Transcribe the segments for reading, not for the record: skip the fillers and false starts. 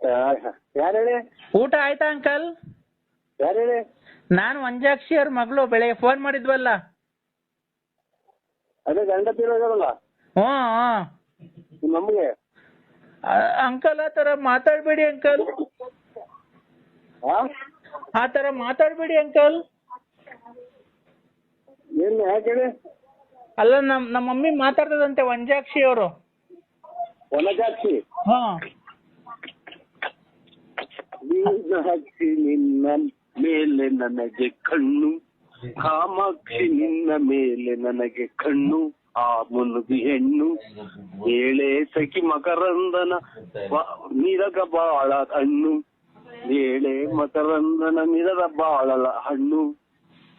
ಯಾರು ಹೇಳಿ? ಊಟ ಆಯ್ತಾ ಅಂಕಲ್? ಯಾರು ಹೇಳಿ? ನಾನು ಮಂಜಾಕ್ಷಿ ಅವ್ರ ಮಗಳು, ಬೆಳಗ್ಗೆ ಫೋನ್ ಮಾಡಿದ್ವಲ್ಲ. ಅದೇ ಗಂಡ ತೀರೋದಲ್ಲ ಹ್ಮ್. ನಮ್ಗೆ ಅಂಕಲ್ ಆ ತರ ಮಾತಾಡ್ಬೇಡಿ ಅಂಕಲ್. ಆ ತರ ಮಾತಾಡ್ಬೇಡಿ ಅಂಕಲ್. ಏನು ಯಾಕೆ ಹೇಳಿ? ಅಲ್ಲ ನಮ್ಮ ಮಮ್ಮಿ ಮಾತಾಡ್ತದಂತೆ, ವಂಜಾಕ್ಷಿ ಅವರು. ವನಜಾಕ್ಷಿ? ಹಾ. ಮೀನಾಕ್ಷಿ ನಿನ್ನ ಮೇಲೆ ನನಗೆ ಕಣ್ಣು, ಕಾಮಾಕ್ಷಿ ನಿನ್ನ ಮೇಲೆ ನನಗೆ ಕಣ್ಣು, ಆ ಮುನುಗಿ ಹೆಣ್ಣು ಏಳೆ ಸಖಿ ಮಕರಂದನ ಮಿರಗ ಬಾಳ ಹಣ್ಣು, ಏಳೆ ಮಕರಂದನ ಮಿರದ ಬಾಳಲ ಹಣ್ಣು,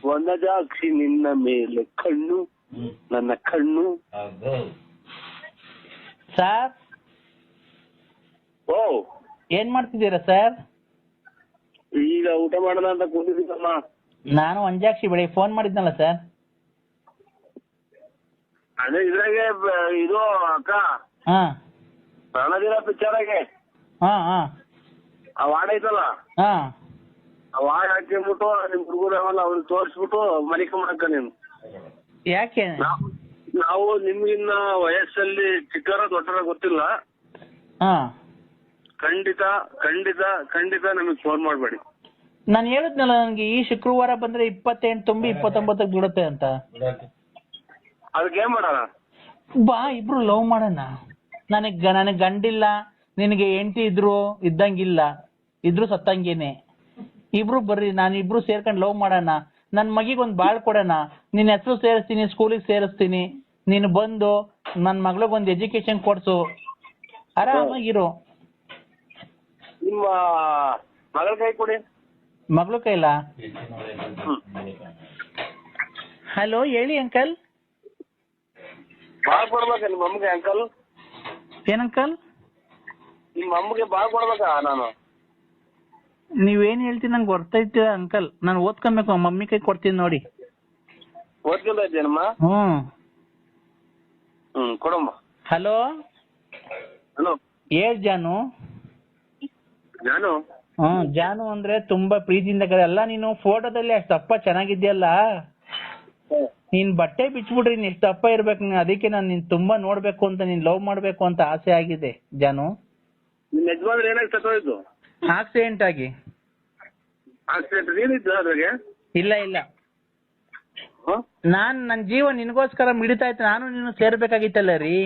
ವನಜಾಕ್ಷಿ ನಿನ್ನ ಮೇಲೆ ಕಣ್ಣು, ನನ್ನ ಕಣ್ಣು. ಸರ್ ಓ, ಏನ್ ಮಾಡ್ತಿದ್ದೀರಾ ಸರ್? ಈಗ ಊಟ ಮಾಡೋಣ ಅಂತ ಕೂತಿದ್ದೀನಮ್ಮ. ನಾನು ವಂಜಾಕ್ಷಿ ಬೆಳಿಗ್ಗೆ ಫೋನ್ ಮಾಡಿದ್ನಲ್ಲ ಸರ್. ಅದೇ ಇದ್ರಾಗೆ ಇದು ಅಕ್ಕ, ಹಾ ರಣಧೀರ ಪಿಕ್ಚರಾಗೆ ಹಾ ಹಾ ಆ ವಾರ್ಡ್ ಐತಲ್ಲ, ಹಾ. ಆ ವಾರ್ಡ್ ಹಾಕಿಬಿಟ್ಟು ನಿಮ್ ಹುಡುಗರವಲ್ಲ ಅವ್ರಿಗೆ ತೋರಿಸ್ಬಿಟ್ಟು ಮನಿಕೊಂಬಳಕ್ಕ ನೀನು. ಯಾಕೆ? ನಾವು ನಿಮ್ಗಿನ್ನ ವಯಸ್ಸಲ್ಲಿ ಚಿಕ್ಕರ ದೊಡ್ಡರ ಗೊತ್ತಿಲ್ಲ. ಹಾ. ಖಂಡಿತ ಖಂಡಿತ ಖಂಡಿತ ನಮಗ್ ಫೋನ್ ಮಾಡ್ಬೇಡಿ. ನಾನು ಹೇಳಿದ್ನಲ್ಲ, ನನ್ಗೆ ಈ ಶುಕ್ರವಾರ ಬಂದ್ರೆ 28 ತುಂಬಿ 29ಕ್ಕೆ ಬಿಡುತ್ತೆ ಅಂತ. ಅದಕ್ಕೆ ಏನ್ ಮಾಡೋಣ? ಬಾ, ಇಬ್ರು ಲವ್ ಮಾಡೋಣ. ನನಗ್ ಗಂಡಿಲ್ಲ, ನಿನಗೆ ಹೆಂಡತಿ ಇದ್ದಂಗಿಲ್ಲ, ಇದ್ರು ಸತ್ತಂಗೇನೆ. ಇಬ್ರು ಬರ್ರಿ, ಇಬ್ರು ಸೇರ್ಕೊಂಡು ಲವ್ ಮಾಡೋಣ. ನನ್ ಮಗಿಗೊಂದ್ ಬಾಳ್ ಕೊಡೋಣ. ನಿನ್ ಹೆಸರು ಸೇರಿಸ್ತೀನಿ, ಸ್ಕೂಲಿಗೆ ಸೇರಿಸ್ತೀನಿ. ನೀನು ಬಂದು ನನ್ ಮಗಳಿಗೊಂದು ಎಜುಕೇಶನ್ ಕೊಡ್ಸು, ಆರಾಮಾಗಿರು. ನಿಮ್ಮ ಮಗಳ ಕೈ ಕೊಡಿ. ಮಗಳು ಕೈಲ? ಹಲೋ, ಹೇಳಿ ಅಂಕಲ್. ಬಾಳ್ ಕೊಡ್ಬೇಕ ನಿಮ್ಮ ಅಮ್ಮಗೆ ಅಂಕಲ್? ಏನಂಕಲ್? ನಿಮ್ಮ ಅಮ್ಮಗೆ ಬಾಳ್ ಕೊಡ್ಬೇಕಾ ನಾನು? ನೀವೇನ್ ಹೇಳ್ತೀನಿ ನಂಗೆ ಗೊತ್ತೈತೆ ಅಂಕಲ್. ನಾನು ಓದ್ಕೊಬೇಕು, ಮಮ್ಮಿ ಕೈ ಕೊಡ್ತೀನಿ ನೋಡಿ. ಓದ್ಕೊಂತ ಇದ್ದೇನಮ್ಮ? ಕೊಡಮ್ಮ. ಹಲೋ. ಹಲೋ, ಹೇಳ್ ಜಾನು. ಜಾನು? ಜಾನು ಅಂದ್ರೆ ತುಂಬಾ ಪ್ರೀತಿಯಿಂದ ಅಲ್ಲ. ನೀನು ಫೋಟೋದಲ್ಲಿ ಅಷ್ಟು ದಪ್ಪ ಚೆನ್ನಾಗಿದ್ಯಲ್ಲ, ನೀನ್ ಬಟ್ಟೆ ಬಿಚ್ಬಿಡ್ರಿ, ನೀನ್ ಎಷ್ಟು ದಪ್ಪ ಇರ್ಬೇಕು. ಅದಕ್ಕೆ ನಾನು ನಿನ್ ತುಂಬಾ ನೋಡ್ಬೇಕು ಅಂತ, ನೀನ್ ಲವ್ ಮಾಡ್ಬೇಕು ಅಂತ ಆಸೆ ಆಗಿದೆ ಜಾನು. ನಿನ್ನ ಯಜಮಾನ್ರು ಏನಾಗಿ ಸತ್ತೋಯ್ತು? ಆಕ್ಸಿಡೆಂಟ್ ಆಗಿ. ಆಕ್ಸಿಡೆಂಟ್ ಏನಿತ್ತು ಅದ್ರಾಗೆ? ಇಲ್ಲ, ನನ್ ಜೀವ ನಿನ್ಗೋಸ್ಕರ ಮಿಡಿತಾ ಇತ್ತು. ನಾನು ನೀನು ಸೇರ್ಬೇಕಾಗಿತ್ತಲ್ಲ ರೀ.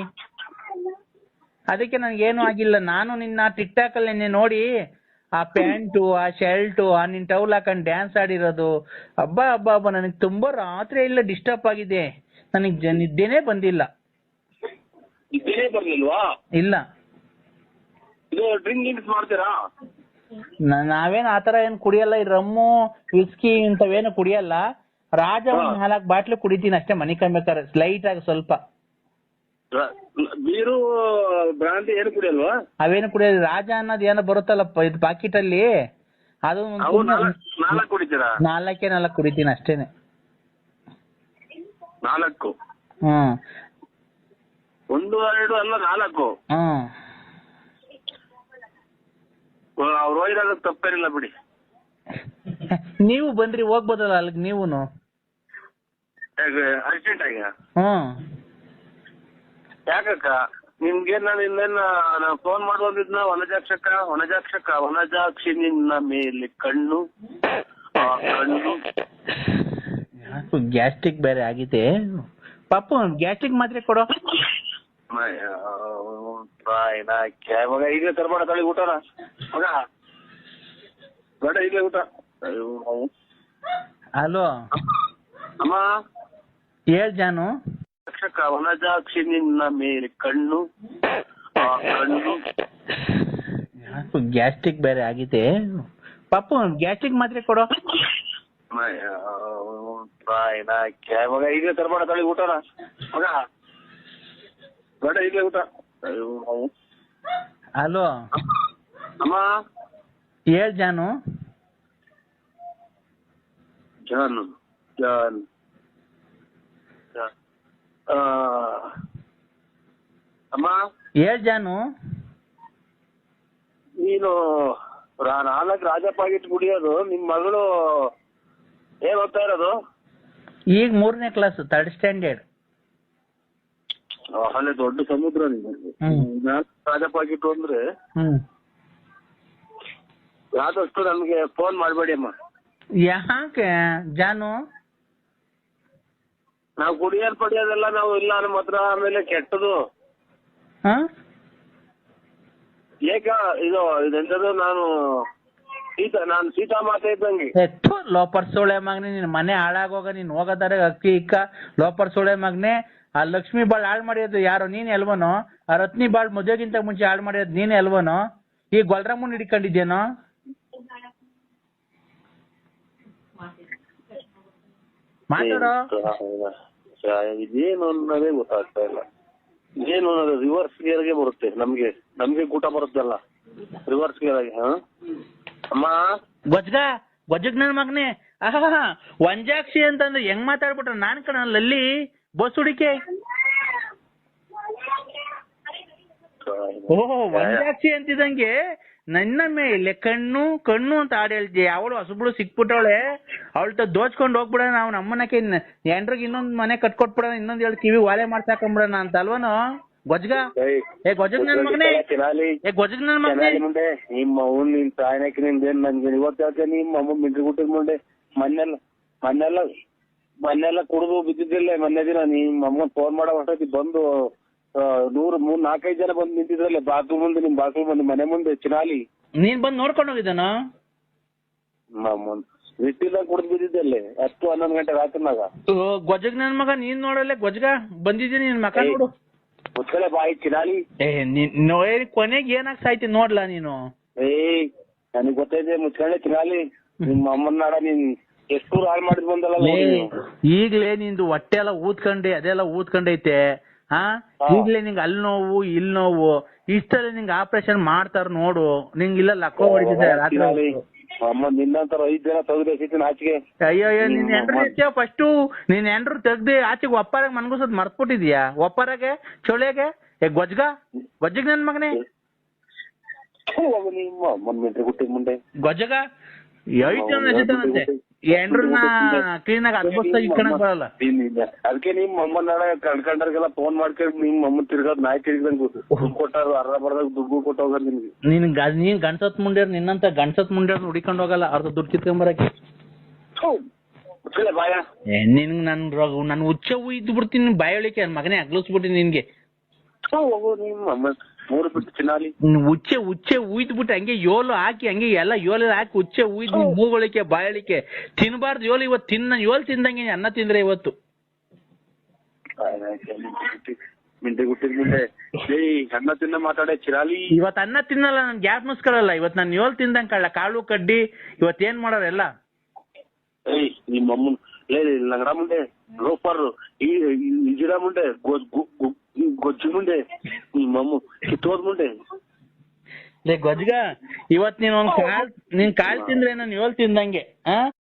ಅದಕ್ಕೆ ನನ್ಗೇನು ಆಗಿಲ್ಲ. ನಾನು ನಿನ್ನ ಟಿಕ್ ಟಾಕ್ ಅಲ್ಲಿ ನೋಡಿ, ಆ ಪ್ಯಾಂಟು, ಆ ಶರ್ಟು, ಆ ನಿನ್ ಟೌಲ್ ಹಾಕೊಂಡ್ ಡ್ಯಾನ್ಸ್ ಆಡಿರೋದು, ಹಬ್ಬ ನನಗೆ ತುಂಬಾ ರಾತ್ರಿ ಎಲ್ಲ ಡಿಸ್ಟರ್ಬ್ ಆಗಿದೆ. ನನಗೆ ನಿದ್ದೆನೇ ಬಂದಿಲ್ಲ. ನಿದ್ದೆನೇ ಬರ್ಲಿಲ್ವಾ? ಇಲ್ಲ. ಇದು ಡ್ರಿಂಕ್ಸ್ ಮಾಡ್ತೀರಾ? ನಾವೇನು ಆತರ ಏನು ಕುಡಿಯಲ್ಲ. ಈ ರಮ್ಮು, ವಿಸ್ಕಿ ಇಂಥವೇನು ಕುಡಿಯಲ್ಲ. ರಾಜ 4 ಬಾಟ್ಲು ಕುಡಿತೀನಿ ಅಷ್ಟೇ, ಮನೆ ಕಮ್ಬೇಕಾದ್ರೆ ಸ್ಲೈಟ್ ಆಗಿ ಸ್ವಲ್ಪ. ಬೀರು ಬ್ರಾಂತಿ ಏನು ಕುಡಿಯಲ್ವಾ? ಅವೇನು ಕುಡಿಯೋದು. ರಾಜ ಅನ್ನೋದು ಏನೋ ಬರುತ್ತಲ್ಲ ಇದು ಪಾಕಿಟ್ ಅಲ್ಲಿ, ಅದು 4 ಕುಡಿತೀರಾ? 4 ಕುಡಿತೀನಿ ಅಷ್ಟೇನೆ. 4? 1 2 ಅಲ್ಲ 4. ಅವ್ರು ಹೋಗಿದಾಗ ತಪ್ಪೇನಿಲ್ಲ ಬಿಡಿ. ನೀವು ಬಂದ್ರಿ, ಹೋಗ್ಬೋದಲ್ಲ ಅಲ್ಲಿಗೆ ನೀವುನು. ಅರ್ಜೆಂಟ್ ಆಗಿ? ಯಾಕಕ್ಕ ನಿಮ್ಗೆ ನಾನು ಫೋನ್ ಮಾಡುವಂತಿದ್ನ? ವನಜಾಕ್ಷಿ ನಿನ್ನ ಮೇಲೆ ಕಣ್ಣು, ಆ ಕಣ್ಣು. ಗ್ಯಾಸ್ಟ್ರಿಕ್ ಬೇರೆ ಆಗಿದೆ ಪಾಪು. ಗ್ಯಾಸ್ಟ್ರಿಕ್ ಮಾತ್ರೆ ಕೊಡೋ. ಮಗ ಈಗ ತರ್ಬೇಡ, ತಳಿ ಊಟನ ಮಗ ಬೇಡ, ಈಗ ಊಟ. ಹಲೋ ಅಮ್ಮ, ಹೇಳ್ ಜಾನು. ವನಜಾಕ್ಷಿ ನಿನ್ನ ಮೇಲೆ ಕಣ್ಣು, ಆ ಕಣ್ಣು. ಗ್ಯಾಸ್ಟ್ರಿಕ್ ಬೇರೆ ಆಗಿದೆ ಪಾಪು. ಗ್ಯಾಸ್ಟ್ರಿಕ್ ಮಾತ್ರೆ ಕೊಡೋ. ಮಗ ಈಗ ತರ್ಬೇಡ, ತಳಿ ಊಟನ ಮಗ ಬೇಡ, ಈಗ ಊಟ. ಹಲೋ ಅಮ್ಮ, ಹೇಳ್ ಜಾನು. ಜಾನು ಅಮ್ಮ, ಹೇಳ್ ಜಾನು. ನೀನು 4 ರಾಜ ಪಾಕೆಟ್ ಕುಡಿಯೋದು, ನಿಮ್ ಮಗಳು ಏನ್ ಓದ್ತಾ ಇರೋದು? ಈಗ 3ನೇ ಕ್ಲಾಸ್ 3rd ಸ್ಟ್ಯಾಂಡರ್ಡ್. ಅಲ್ಲೇ ದೊಡ್ಡ ಸಮುದ್ರ ನಿಮಗೆ. 4 ರಾಜ ಪಾಕೆಟ್ ಅಂದ್ರೆ ಆದಷ್ಟು ನಮ್ಗೆ ಫೋನ್ ಮಾಡ್ಬೇಡಿ ಅಮ್ಮ. ಯಾಕೆ ಜಾನು? ನಾವು ಕುಡಿಯೋದ್ ಪಡಿಯೋದೆಲ್ಲ ನಾವು ಇಲ್ಲ ನಮ್ಮ ಹತ್ರ. ಆಮೇಲೆ ಕೆಟ್ಟದು ಏಕ ಇದೆಂತದ್ದು, ನಾನು ಸೀತಾ ಮಾತೆ ಇದ್ದಂಗೆ. ಲೋಪರ್ ಸೋಳೆ ಮಗನೆ, ನಿನ್ ಮನೆ ಹಾಳಾಗೋಗ. ನೀನ್ ಹೋಗದಾರೆ ಅಕ್ಕಿ ಇಕ್ಕ ಲೋಪರ್ ಸೋಳೆ ಮಗನೆ. ಆ ಲಕ್ಷ್ಮಿ ಬಾಳ್ ಹಾಳು ಮಾಡಿರೋದು ಯಾರು? ನೀನ್ ಎಲ್ವನೋ? ಆ ರತ್ನಿ ಬಾಳ್ ಮದುವೆಗಿಂತ ಮುಂಚೆ ಹಾಳು ಮಾಡಿರೋದು ನೀನ್ ಎಲ್ವನೋ? ಈ ಗೊಲ್ರಮ್ಮನ್ ಹಿಡ್ಕೊಂಡಿದ್ಯೇನೋ? ಮಾತಾಡೋ. ಇದೇನು ಅನ್ನೋದೇ ಗೊತ್ತಾಗ್ತಾ ಇಲ್ಲ. ಏನು ಅನ್ನೋದು ರಿವರ್ಸ್ ಗೇರ್ಗೆ ಬರುತ್ತೆ. ನಮ್ಗೆ ಕೂಟ ಬರುತ್ತಲ್ಲ ರಿವರ್ಸ್ ಗೇರ್ ಆಗಿ. ಅಮ್ಮ ಗೊಜ್ಜಗ್ ನನ್ ಮಗನೆ. ವಂಜಾಕ್ಷಿ ಅಂತಂದ್ರೆ ಹೆಂಗ್ ಮಾತಾಡ್ಬಿಟ್ರ? ನಾನ್ ಕಣಲ್ಲಿ ಬಸ್ ಹುಡಿಕೆ. ಓಹೋ, ವಂಜಾಕ್ಷಿ ಅಂತಿದಂಗೆ ನನ್ನ ಮೇಲೆ ಕಣ್ಣು ಅಂತ ಹಾಡು ಹೇಳ್ತಿ. ಅವಳು ಹೊಸಬ್ಳು ಸಿಕ್ಬಿಟ್ಟವಳೆ, ಅವಳ್ತ ದೋಚ್ಕೊಂಡ್ ಹೋಗ್ಬಿಡ. ನಾವು ನಮ್ಮನಕ್ಕೆ ಎಂಡ್ರಿಗೆ ಇನ್ನೊಂದ್ ಮನೆ ಕಟ್ಕೊಟ್ಬಿಡೋಣ, ಇನ್ನೊಂದ್ 2 ಕಿವಿ ವಾಲೆ ಮಾಡ್ಸಾಕೊಂಬಿಡೋಣ ಅಂತ ಅಲ್ವನೋ? ಗೊಜ್ಗ ಗೊಜ್ಜಗ್ ನನ್ ಮಗನೇ, ಗೊಜ್ಜಗ್ ನನ್ ಮಗನೇ. ಮುಂದೆ ನಿಮ್ಮ ಅವ್ನು ನಿನ್ ತಾಯಿನಕ್ಕೆ ನಿಂದೇನ್ ನನ್ಗೆ ಇವತ್ತು ನಿಮ್ಮ ಅಮ್ಮ ಮಿಂಟ್ರಿ ಗುಟ್ಟಿದ್ ಮುಂದೆ ಮೊನ್ನೆಲ್ಲ ಕುಡಿದು ಬಿದ್ದಿದ್ದಿಲ್ಲ. ಮೊನ್ನೆ ದಿನ ನಿಮ್ಮ ಅಮ್ಮ ಫೋನ್ ಮಾಡೋ ಹೊಸತಿ ಬಂದು 4-5 ಜನ ಬಂದು ನಿಂತಿದ್ರಲ್ಲ ಬಾಕ್ಲು ಮುಂದೆ, ನಿಮ್ ಬಾಕ್ಲು ಮುಂದೆ ಮನೆ ಮುಂದೆ ಚಿನಾಲಿ. ನೀನ್ ಬಂದ್ ನೋಡ್ಕೊಂಡು ಹೋಗಿದ್ದಾನ? ಬಿಟ್ಟಿಲ್ಲ, ಕುಡಿದು ಬಿದ್ದಿದ್ದಲ್ಲೇ 10-11 ಗಂಟೆ ರಾತ್ರಿನಾಗ. ಗೊಜ್ಜಗ್ ನನ್ ಮಗ, ನೀನ್ ನೋಡಲ್ಲ ಗೊಜ್ಗ ಬಂದಿದ್ದೀನಿ. ನಿನ್ ಮಕ ನೋಡು. ಮುಚ್ಕಲೆ ಬಾಯಿ ಚಿನಾಲಿ. ಕೊನೆಗೆ ಏನಾಗ್ ಸಾಯ್ತಿ ನೋಡ್ಲಾ ನೀನು? ನನಗ್ ಗೊತ್ತೈತೆ, ಮುಚ್ಕೊಂಡೆ ಚಿನಾಲಿ. ನಿಮ್ಮ ಅಮ್ಮನ ನಾಡ ನೀನ್ ಎಷ್ಟು ಹಾಳು ಮಾಡಿದ್ ಬಂದಲ್ಲ. ಈಗ್ಲೇ ನಿಂದು ಹೊಟ್ಟೆ ಎಲ್ಲ ಊದ್ಕೊಂಡೆ, ಅದೆಲ್ಲ ಊದ್ಕೊಂಡೈತೆ. ಈಗ್ಲೇ ನಿಂಗೆ ಅಲ್ಲಿ ನೋವು ಇಲ್ಲಿ ನೋವು, ಇಷ್ಟಲ್ಲಿ ನಿಂಗೆ ಆಪರೇಷನ್ ಮಾಡ್ತಾರ ನೋಡು. ನಿಂಗೆ ಇಲ್ಲ ಲಕ್ಕೋ ಹೊಡಿತಿದ್ದಾರೆ ರಾತ್ರಿ. ಅಮ್ಮ ನಿನ್ನಂತರ 5 ಜನ ತೆಗ್ದು ಆಚೆಗೆ. ಅಯ್ಯೋ, ನಿನ್ ಹೆಂಡ್ರು ಫಸ್ಟು ನಿನ್ ಹೆಂಡ್ರು ತೆಗ್ದು ಆಚೆಗೆ ಒಪ್ಪಾರಾಗ ಮನ್ಗುಸೋದ್ ಮರ್ತ್ಬಿಟ್ಟಿದ್ಯಾ? ಒಪ್ಪಾರಾಗೆ ಚೊಳೆಗೆ ಗೊಜ್ಜಗ್ ನನ್ ಮಗನೇ. ನಿಮ್ಮ ಅಮ್ಮನ್ ಮಿಂಟ್ರಿ ಗುಟ್ಟಿದ್ ಮುಂದೆ ಗೊಜ್ಜಗ 8 ಜನ ಎಸಿತಾನಂತೆ. ಎಂಡ್ರನ್ನ ಕ್ಲೀನಾಗಿ ಅದ್ಭುತವಾಗಿ ಇಟ್ಕೊಳಕ್ ಬರಲ್ಲ. ಅದಕ್ಕೆ ನಿಮ್ ಅಮ್ಮನ ನಾಳೆ ಕಣ್ಕಂಡ್ರಿಗೆಲ್ಲ ಫೋನ್ ಮಾಡ್ಕೊಂಡು ನಿಮ್ ಅಮ್ಮನ್ ತಿರ್ಗೋದ್ ನಾಯಿ ತಿರ್ಗದಂಗ್ ದುಡ್ಡು ಕೊಟ್ಟಾರ, ಅರ್ಧ ಬರ್ದಾಗ ದುಡ್ಡು ಕೊಟ್ಟು ಹೋಗೋದು ನಿಮ್ಗೆ. ನೀನ್ ಗಂಡ್ಸತ್ ಮುಂಡ್ಯಾರ, ನಿನ್ನಂತ ಗಂಡ್ಸತ್ ಮುಂಡ್ಯಾರ ಹುಡಿಕೊಂಡ್ ಹೋಗಲ್ಲ ಅರ್ಧ ದುಡ್ಡು ಕಿತ್ಕೊಂಬರಕ್ಕೆ. ಬಾಯ ನಿನ್ಗ್ ನನ್ ಉಚ್ಚ ಇದ್ದು ಬಿಡ್ತೀನಿ ಬಾಯೊಳಿಕೆ ಮಗನೇ, ಅಗ್ಲಿಸ್ಬಿಟ್ಟಿನಿ ನಿನ್ಗೆ. ನಿಮ್ಮ ಅಮ್ಮ 3 ಬಿಟ್ಟು ಚಿನ್ನಾಲಿ ಉಚ್ಚೆ ಉಯ್ದ್ಬಿಟ್ಟು ಹಂಗೆ ಯೋಲು ಹಾಕಿ, ಹಂಗೆ ಎಲ್ಲ ಯೋಲ ಹಾಕಿ ಉಚ್ಚೆ ಉಯ್ದು ಮೂಗೊಳಿಕೆ ಬಾಯಳಿಕೆ ತಿನ್ಬಾರ್ದು. ಯೋಲು ಇವತ್ತು ಯೋಲ್ ತಿಂದಂಗೆ ಅನ್ನ ತಿಂದ್ರೆ ಇವತ್ತು. ಮಿಂಟಿ ಗುಟ್ಟಿದ ಮುಂದೆ ಅನ್ನ ತಿನ್ನ ಮಾತಾಡೆ ಚಿರಾಲಿ. ಇವತ್ತು ಅನ್ನ ತಿನ್ನಲ್ಲ, ನನ್ ಗ್ಯಾಪ್ ಮುಸ್ಕೊಳ್ಳಲ್ಲ. ಇವತ್ತು ನಾನು ಯೋಲ್ ತಿಂದಂಗ್ ಕಳ್ಳ ಕಾಳು ಕಡ್ಡಿ. ಇವತ್ತು ಏನ್ ಮಾಡೋರೆಲ್ಲ? ನಿಮ್ಮ ಅಮ್ಮನ್ ನಗರ ಮುಂದೆ ರೋಪರ್ ಈ ಗಿಡ ಮುಂದೆ ಗೊಜ್ಜು ಮುಂದೆ ನಿಮ್ಮಮ್ಮ ಕಿತ್ತೋದ್ ಮುಂದೆ. ಗೊಜ್ಗ ಇವತ್ ನೀನ್ ಕಾಲ್ ತಿಂದ್ರೆ ನಾನು ಯೋಲ್ ತಿಂದಂಗೆ.